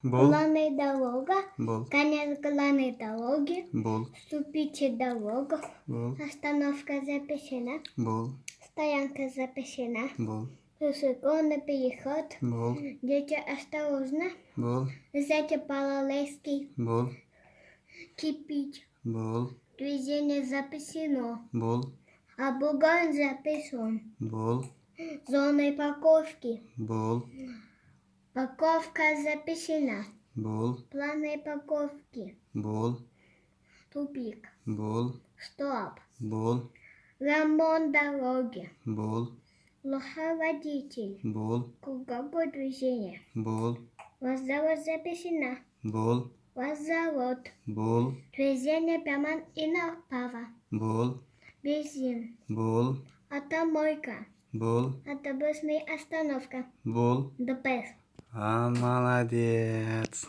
Был. Главная дорога. Был. Конец главной дороги. Был. Вступите в дорогу. Был. Остановка запрещена. Был. Стоянка запрещена. Был. Пешеходный переход. Был. Дети, осторожно. Был. Взять пололейский. Был. Кипить. Был. Движение запрещено. Был. Обгон запрещен. Был. Зона парковки. Был. Парковка запрещена. Был. Планы парковки. Был. Тупик. Был. Стоп. Был. Ремонт дороги. Был. Плохой водитель. Был. Круговое движение. Был. Разворот запрещена. Был. Разворот. Был. Движение прямо и направо. Был. Бензин. Был. Автомойка. Был. Автобусная остановка. Был. ДПС. Молодец.